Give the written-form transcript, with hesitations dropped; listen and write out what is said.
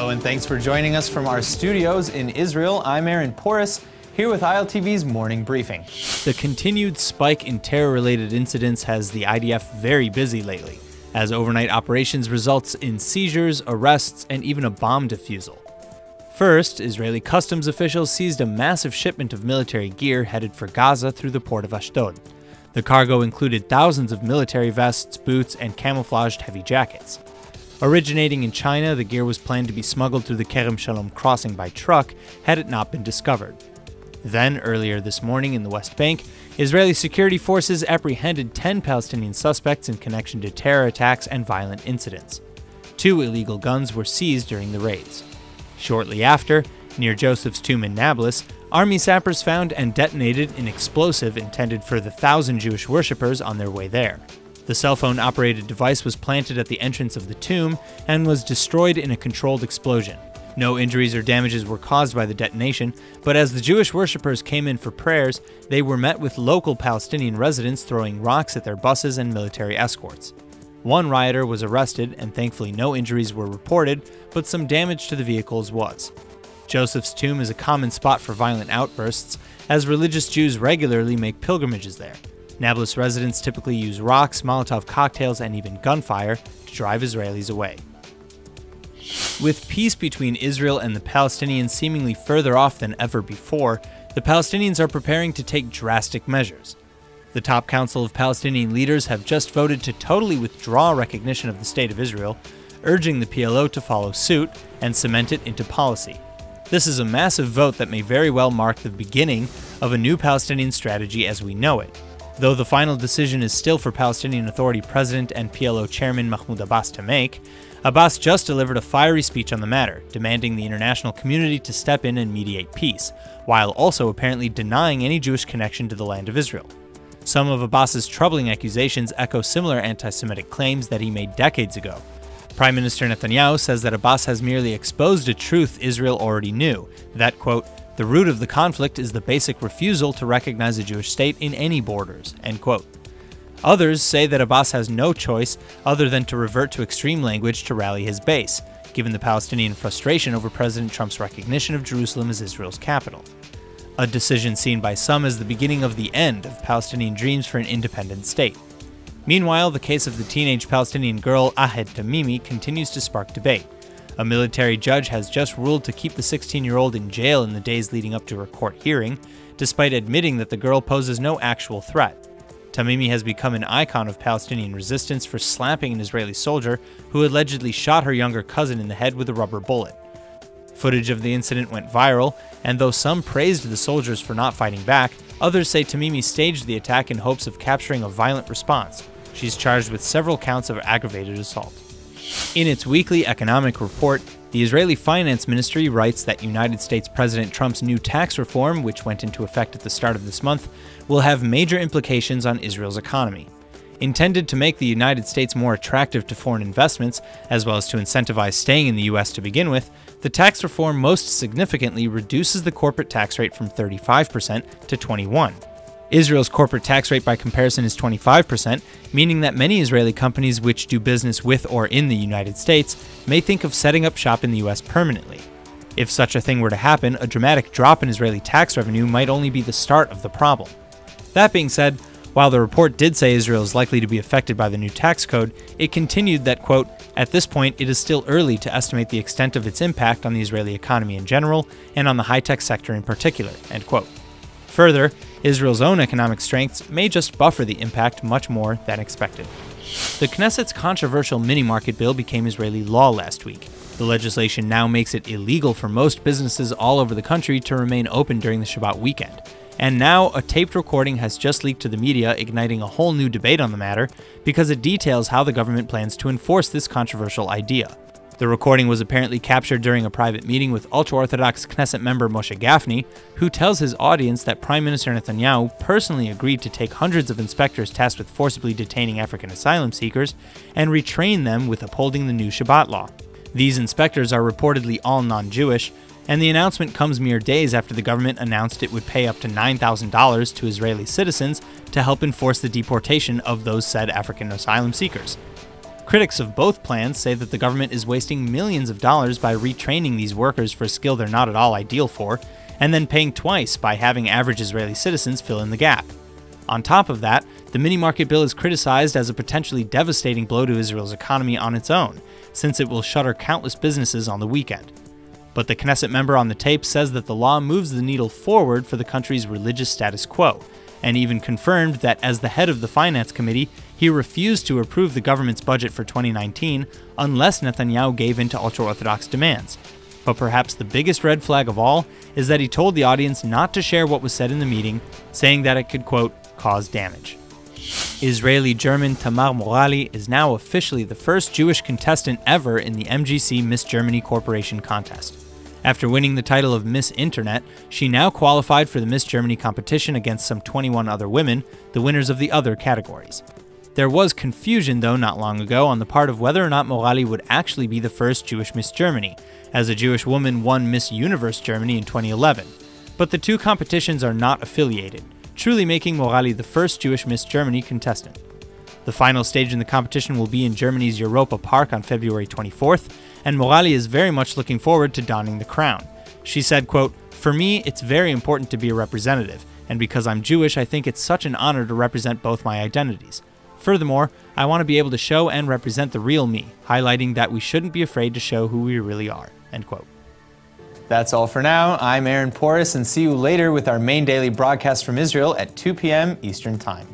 Hello and thanks for joining us from our studios in Israel. I'm Aaron Porras, here with ILTV's morning briefing. The continued spike in terror-related incidents has the IDF very busy lately, as overnight operations results in seizures, arrests, and even a bomb defusal. First, Israeli customs officials seized a massive shipment of military gear headed for Gaza through the port of Ashdod. The cargo included thousands of military vests, boots, and camouflaged heavy jackets. Originating in China, the gear was planned to be smuggled through the Kerem Shalom crossing by truck had it not been discovered. Then, earlier this morning in the West Bank, Israeli security forces apprehended 10 Palestinian suspects in connection to terror attacks and violent incidents. 2 illegal guns were seized during the raids. Shortly after, near Joseph's tomb in Nablus, army sappers found and detonated an explosive intended for the 1,000 Jewish worshippers on their way there. The cell phone-operated device was planted at the entrance of the tomb and was destroyed in a controlled explosion. No injuries or damages were caused by the detonation, but as the Jewish worshippers came in for prayers, they were met with local Palestinian residents throwing rocks at their buses and military escorts. One rioter was arrested, and thankfully no injuries were reported, but some damage to the vehicles was. Joseph's tomb is a common spot for violent outbursts, as religious Jews regularly make pilgrimages there. Nablus residents typically use rocks, Molotov cocktails, and even gunfire to drive Israelis away. With peace between Israel and the Palestinians seemingly further off than ever before, the Palestinians are preparing to take drastic measures. The top council of Palestinian leaders have just voted to totally withdraw recognition of the State of Israel, urging the P.L.O. to follow suit and cement it into policy. This is a massive vote that may very well mark the beginning of a new Palestinian strategy as we know it. Though the final decision is still for Palestinian Authority President and P.L.O. Chairman Mahmoud Abbas to make, Abbas just delivered a fiery speech on the matter, demanding the international community to step in and mediate peace, while also apparently denying any Jewish connection to the land of Israel. Some of Abbas's troubling accusations echo similar anti-Semitic claims that he made decades ago. Prime Minister Netanyahu says that Abbas has merely exposed a truth Israel already knew, that, quote, "The root of the conflict is the basic refusal to recognize a Jewish state in any borders," end quote. Others say that Abbas has no choice other than to revert to extreme language to rally his base, given the Palestinian frustration over President Trump's recognition of Jerusalem as Israel's capital. A decision seen by some as the beginning of the end of Palestinian dreams for an independent state. Meanwhile, the case of the teenage Palestinian girl Ahed Tamimi continues to spark debate. A military judge has just ruled to keep the 16-year-old in jail in the days leading up to her court hearing, despite admitting that the girl poses no actual threat. Tamimi has become an icon of Palestinian resistance for slapping an Israeli soldier who allegedly shot her younger cousin in the head with a rubber bullet. Footage of the incident went viral, and though some praised the soldiers for not fighting back, others say Tamimi staged the attack in hopes of capturing a violent response. She's charged with several counts of aggravated assault. In its weekly economic report, the Israeli Finance Ministry writes that United States President Trump's new tax reform, which went into effect at the start of this month, will have major implications on Israel's economy. Intended to make the United States more attractive to foreign investments, as well as to incentivize staying in the U.S. to begin with, the tax reform most significantly reduces the corporate tax rate from 35% to 21%. Israel's corporate tax rate by comparison is 25%, meaning that many Israeli companies which do business with or in the United States may think of setting up shop in the US permanently. If such a thing were to happen, a dramatic drop in Israeli tax revenue might only be the start of the problem. That being said, while the report did say Israel is likely to be affected by the new tax code, it continued that, quote, "At this point, it is still early to estimate the extent of its impact on the Israeli economy in general and on the high-tech sector in particular," end quote. Further, Israel's own economic strengths may just buffer the impact much more than expected. The Knesset's controversial mini-market bill became Israeli law last week. The legislation now makes it illegal for most businesses all over the country to remain open during the Shabbat weekend. And now, a taped recording has just leaked to the media, igniting a whole new debate on the matter because it details how the government plans to enforce this controversial idea. The recording was apparently captured during a private meeting with ultra-Orthodox Knesset member Moshe Gafni, who tells his audience that Prime Minister Netanyahu personally agreed to take hundreds of inspectors tasked with forcibly detaining African asylum seekers and retrain them with upholding the new Shabbat law. These inspectors are reportedly all non-Jewish, and the announcement comes mere days after the government announced it would pay up to $9,000 to Israeli citizens to help enforce the deportation of those said African asylum seekers. Critics of both plans say that the government is wasting millions of dollars by retraining these workers for a skill they're not at all ideal for, and then paying twice by having average Israeli citizens fill in the gap. On top of that, the mini-market bill is criticized as a potentially devastating blow to Israel's economy on its own, since it will shutter countless businesses on the weekend. But the Knesset member on the tape says that the law moves the needle forward for the country's religious status quo, and even confirmed that as the head of the Finance Committee, he refused to approve the government's budget for 2019 unless Netanyahu gave in to ultra-Orthodox demands. But perhaps the biggest red flag of all is that he told the audience not to share what was said in the meeting, saying that it could, quote, cause damage. Israeli-German TAMAR MORALI is now officially the first Jewish contestant ever in the MGC Miss Germany Corporation contest. After winning the title of Miss Internet, she now qualified for the Miss Germany competition against some 21 other women, the winners of the other categories. There was confusion, though, not long ago on the part of whether or not MORALI would actually be the first Jewish Miss Germany, as a Jewish woman won Miss Universe Germany in 2011. But the two competitions are not affiliated, truly making MORALI the first Jewish Miss Germany contestant. The final stage in the competition will be in Germany's Europa Park on February 24th, and MORALI is very much looking forward to donning the crown. She said, quote, "For me, it's very important to be a representative, and because I'm Jewish, I think it's such an honor to represent both my identities. Furthermore, I want to be able to show and represent the real me, highlighting that we shouldn't be afraid to show who we really are." End quote. That's all for now. I'm Aaron Porras, and see you later with our main daily broadcast from Israel at 2 p.m. Eastern Time.